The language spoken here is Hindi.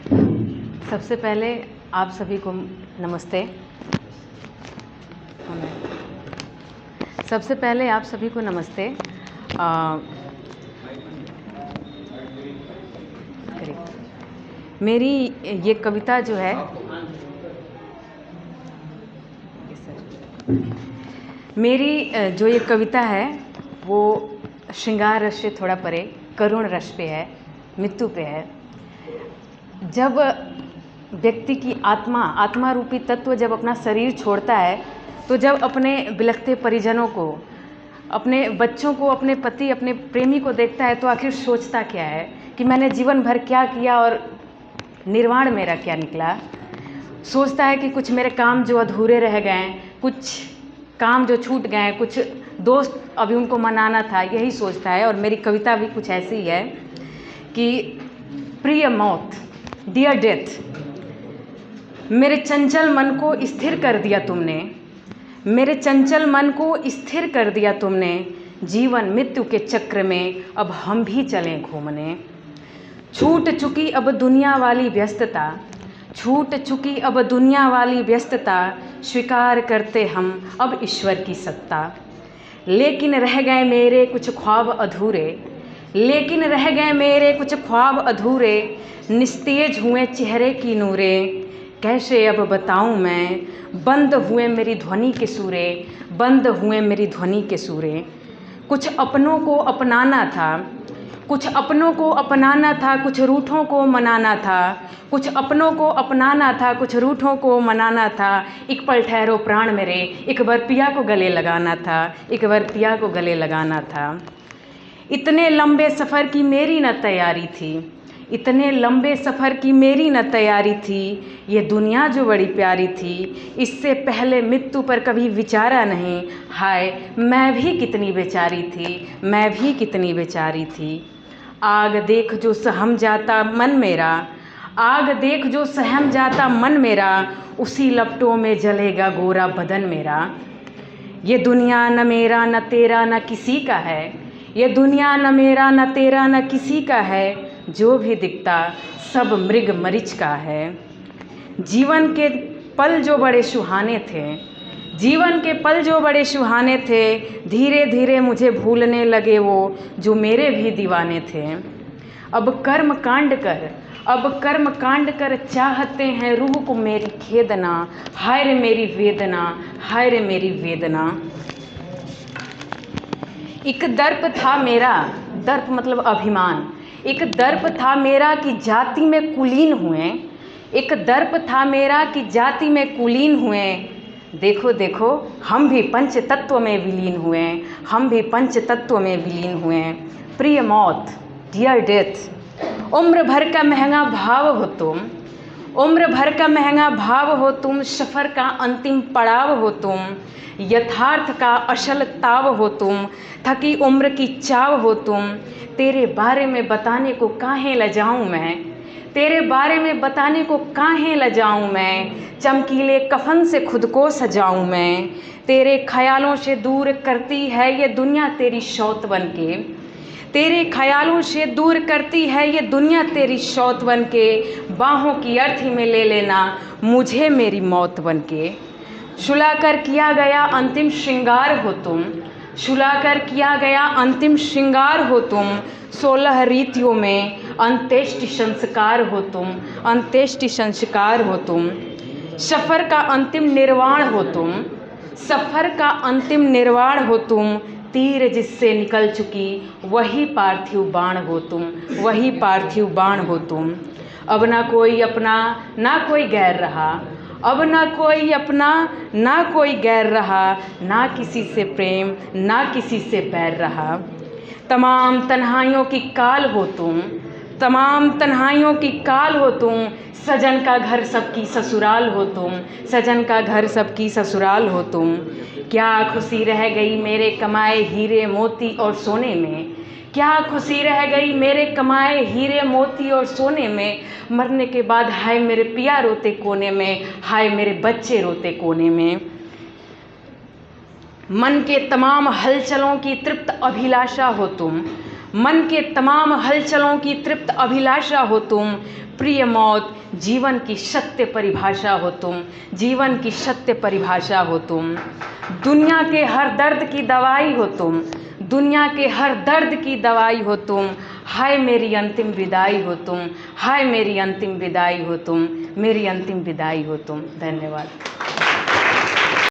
सबसे पहले आप सभी को नमस्ते। सबसे पहले आप सभी को नमस्ते। मेरी ये कविता जो है, मेरी जो ये कविता है वो श्रृंगार रस से थोड़ा परे करुण रस पे है, मृत्यु पे है। जब व्यक्ति की आत्मा रूपी तत्व जब अपना शरीर छोड़ता है, तो जब अपने बिलखते परिजनों को, अपने बच्चों को, अपने पति, अपने प्रेमी को देखता है, तो आखिर सोचता क्या है कि मैंने जीवन भर क्या किया और निर्वाण मेरा क्या निकला। सोचता है कि कुछ मेरे काम जो अधूरे रह गए, कुछ काम जो छूट गए, कुछ दोस्त अभी उनको मनाना था, यही सोचता है। और मेरी कविता भी कुछ ऐसी ही है कि प्रिय मौत, डियर डेथ, मेरे चंचल मन को स्थिर कर दिया तुमने, मेरे चंचल मन को स्थिर कर दिया तुमने। जीवन मृत्यु के चक्र में अब हम भी चलें घूमने। छूट चुकी अब दुनिया वाली व्यस्तता, छूट चुकी अब दुनिया वाली व्यस्तता। स्वीकार करते हम अब ईश्वर की सत्ता। लेकिन रह गए मेरे कुछ ख्वाब अधूरे, लेकिन रह गए मेरे कुछ ख्वाब अधूरे। निस्तेज हुए चेहरे की नूरे, कैसे अब बताऊं मैं। बंद हुए मेरी ध्वनि के सूरे, बंद हुए मेरी ध्वनि के सूरे। कुछ अपनों को अपनाना था, कुछ अपनों को अपनाना था, कुछ रूठों को मनाना था। कुछ अपनों को अपनाना था, कुछ रूठों को मनाना था। एक पल ठहरो प्राण मेरे, एक बार पिया को गले लगाना था, एक बार पिया को गले लगाना था। इतने लंबे सफ़र की मेरी न तैयारी थी, इतने लंबे सफ़र की मेरी न तैयारी थी। ये दुनिया जो बड़ी प्यारी थी, इससे पहले मृत्यु पर कभी विचारा नहीं। हाय मैं भी कितनी बेचारी थी, मैं भी कितनी बेचारी थी। आग देख जो सहम जाता मन मेरा, आग देख जो सहम जाता मन मेरा। उसी लपटों में जलेगा गोरा बदन मेरा। ये दुनिया न मेरा न तेरा न किसी का है, ये दुनिया न मेरा न तेरा न किसी का है। जो भी दिखता सब मृग मरीच का है। जीवन के पल जो बड़े सुहाने थे, जीवन के पल जो बड़े सुहाने थे। धीरे धीरे मुझे भूलने लगे वो जो मेरे भी दीवाने थे। अब कर्म कांड कर, अब कर्म कांड कर चाहते हैं रूह को मेरी खेदना। हाय रे मेरी वेदना, हाय रे मेरी वेदना। एक दर्प था मेरा, दर्प मतलब अभिमान। एक दर्प था मेरा कि जाति में कुलीन हुए, एक दर्प था मेरा कि जाति में कुलीन हुए। देखो देखो हम भी पंच तत्व में विलीन हुए, हम भी पंच तत्व में विलीन हुए। प्रिय मौत, डियर डेथ, उम्र भर का महंगा भाव हो तुम, उम्र भर का महंगा भाव हो तुम। सफ़र का अंतिम पड़ाव हो तुम, यथार्थ का असल ताव हो तुम। थकी उम्र की चाव हो तुम। तेरे बारे में बताने को काहे लजाऊं मैं, तेरे बारे में बताने को काहे लजाऊं मैं। चमकीले कफन से खुद को सजाऊं मैं। तेरे ख्यालों से दूर करती है ये दुनिया तेरी शौत बन के, तेरे ख्यालों से दूर करती है ये दुनिया तेरी शौत बन के। बाहों की अर्थी में ले लेना मुझे मेरी मौत बन के। सुलाकर किया गया अंतिम श्रृंगार हो तुम, सुलाकर किया गया अंतिम श्रृंगार हो तुम। 16 रीतियों में अंत्येष्टि संस्कार हो तुम, अंत्येष्टि संस्कार हो तुम। सफ़र का अंतिम निर्वाण हो तुम, सफ़र का अंतिम निर्वाण हो तुम। तीर जिससे निकल चुकी वही पार्थिव बाण हो तुम, वही पार्थिव बाण हो तुम। अब ना कोई अपना ना कोई गैर रहा, अब ना कोई अपना ना कोई गैर रहा। ना किसी से प्रेम ना किसी से बैर रहा। तमाम तन्हाइयों की काल हो तुम, तमाम तन्हाइयों की काल हो तुम। सजन का घर सबकी ससुराल हो तुम, सजन का घर सबकी ससुराल हो तुम। क्या खुशी रह गई मेरे कमाए हीरे मोती और सोने में, क्या खुशी रह गई मेरे कमाए हीरे मोती और सोने में। मरने के बाद हाय मेरे पिया रोते कोने में, हाय मेरे बच्चे रोते कोने में। मन के तमाम हलचलों की तृप्त अभिलाषा हो तुम, मन के तमाम हलचलों की तृप्त अभिलाषा हो तुम। प्रिय मौत, जीवन की सत्य परिभाषा हो तुम, जीवन की सत्य परिभाषा हो तुम। दुनिया के हर दर्द की दवाई हो तुम, दुनिया के हर दर्द की दवाई हो तुम। हाय मेरी अंतिम विदाई हो तुम, हाय मेरी अंतिम विदाई हो तुम, मेरी अंतिम विदाई हो तुम। धन्यवाद।